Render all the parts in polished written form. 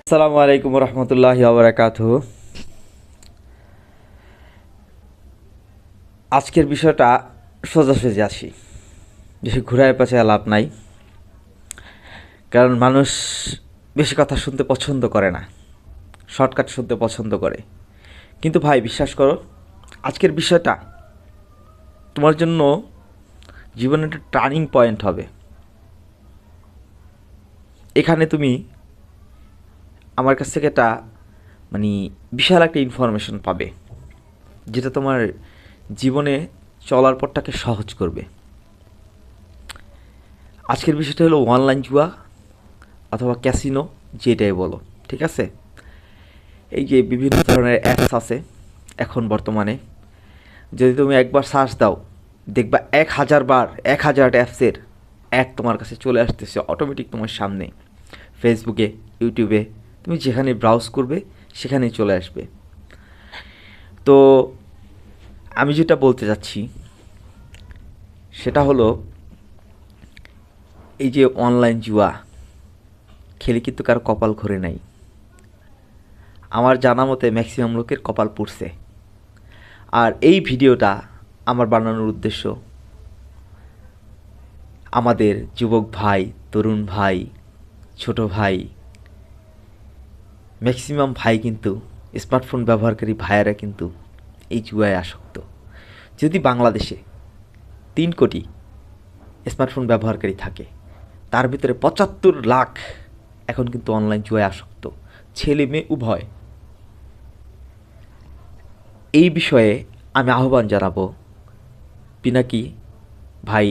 আসসালামু আলাইকুম রহমতুল্লাহি ওয়া আজকের বিষয়টা সোজাসুজি আসি, বেশি ঘুরায় পেঁচায় লাভ নাই। কারণ মানুষ বেশি কথা শুনতে পছন্দ করে না, শর্টকাট শুনতে পছন্দ করে। কিন্তু ভাই বিশ্বাস করো, আজকের বিষয়টা তোমার জন্য জীবনে একটা টার্নিং পয়েন্ট হবে। এখানে তুমি আমার কাছ থেকে একটা বিশাল একটা ইনফরমেশন পাবে, যেটা তোমার জীবনে চলার পথটাকে সহজ করবে। আজকের বিষয়টা হলো অনলাইন জুয়া অথবা ক্যাসিনো, যেটাই বলো, ঠিক আছে? এই যে বিভিন্ন ধরনের অ্যাপস আছে এখন বর্তমানে, যদি তুমি একবার সার্চ দাও দেখবা 1000 অ্যাপসের অ্যাড তোমার কাছে চলে আসতেছে অটোমেটিক তোমার সামনে। ফেসবুকে, ইউটিউবে, তুমি যেখানে ব্রাউজ করবে সেখানেই চলে আসবে। তো আমি যেটা বলতে চাচ্ছি সেটা হলো, এই যে অনলাইন জুয়া খেলে কিন্তু কারো কপাল ঘোরে নাই। আমার জানা মতে ম্যাক্সিমাম লোকের কপাল পুড়ছে। আর এই ভিডিওটা আমার বানানোর উদ্দেশ্য, আমাদের যুবক ভাই, তরুণ ভাই, ছোট ভাই, ম্যাক্সিমাম ভাই কিন্তু, স্মার্টফোন ব্যবহারকারী ভাইয়েরা কিন্তু এই জুয়ায় আসক্ত। যদি বাংলাদেশে 3 কোটি স্মার্টফোন ব্যবহারকারী থাকে, তার ভিতরে 75 লাখ এখন কিন্তু অনলাইন জুয়ায় আসক্ত, ছেলে মেয়ে উভয়। এই বিষয়ে আমি আহ্বান জানাবো পিনাকি ভাই,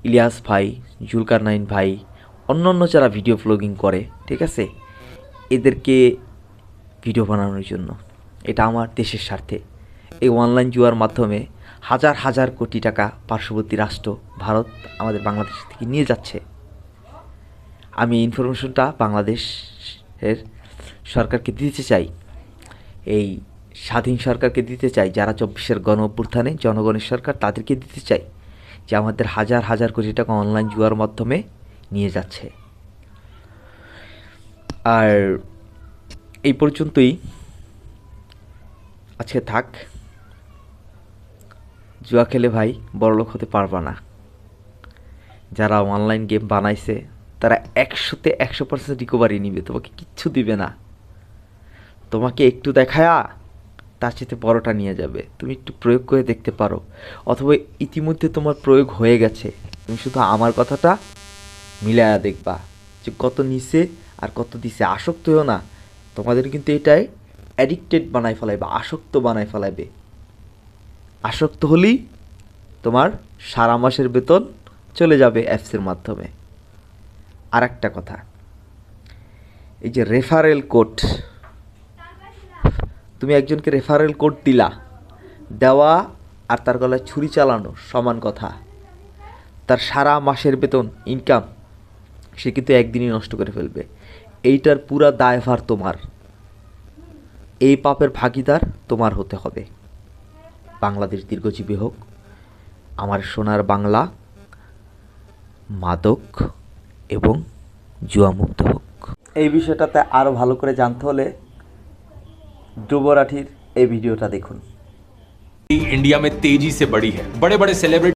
ইলিয়াস ভাই, জুলকারনাইন ভাই, অন্য যারা ভিডিও ব্লগিং করে, ঠিক আছে, এদেরকে ভিডিও বানানোর জন্য। এটা আমার দেশের স্বার্থে। এই অনলাইন জুয়ার মাধ্যমে হাজার কোটি টাকা পার্শ্ববর্তী রাষ্ট্র ভারত আমাদের বাংলাদেশ থেকে নিয়ে যাচ্ছে। আমি ইনফরমেশনটা বাংলাদেশের সরকারকে দিতে চাই, এই স্বাধীন সরকারকে দিতে চাই, যারা 24-এর গণ অভ্যুত্থানে জনগণের সরকার, তাদেরকে দিতে চাই যে আমাদের হাজার কোটি টাকা অনলাইন জুয়ার মাধ্যমে নিয়ে যাচ্ছে। আর এই পর্যন্তই আজকে থাক। জুয়া খেলে ভাই বড়লোক হতে পারবা না। যারা অনলাইন গেম বানাইছে তারা 100-তে 100% রিকভারি নিবে, তোমাকে কিচ্ছু দিবে না। তোমাকে একটু দেখায়া তার সাথে বড়টা নিয়ে যাবে। তুমি একটু প্রয়োগ করে দেখতে পারো, অথবা ইতিমধ্যে তোমার প্রয়োগ হয়ে গেছে, তুমি শুধু আমার কথাটা মিলায়া দেখবা যে কত নিচে আর কত দিছে। আসক্ত হও না, তোমাদের কিন্তু এটাই অ্যাডিক্টেড বানায় ফেলাইবে, আসক্ত বানায় ফেলাইবে। আসক্ত হলেই তোমার সারা মাসের বেতন চলে যাবে অ্যাপসের মাধ্যমে। আর একটা কথা, এই যে রেফারেল কোড, তুমি একজনকে রেফারেল কোড দেওয়া আর তার গলায় ছুরি চালানো সমান কথা। তার সারা মাসের বেতন ইনকাম সে কিন্তু একদিনই নষ্ট করে ফেলবে। এইটার পুরা দায়ভার তোমার, এই পাপের ভাগিদার তোমার হতে হবে। বাংলাদেশ দীর্ঘজীবী হোক, আমার সোনার বাংলা মাদক এবং জুয়ামুক্ত হোক। এই বিষয়টাতে আরও ভালো করে জানতে হলে ধ্রুব রাঠির এই ভিডিওটা দেখুন। इंडिया में तेजी से बढ़ी है। बड़े बड़े सेलिब्रिटी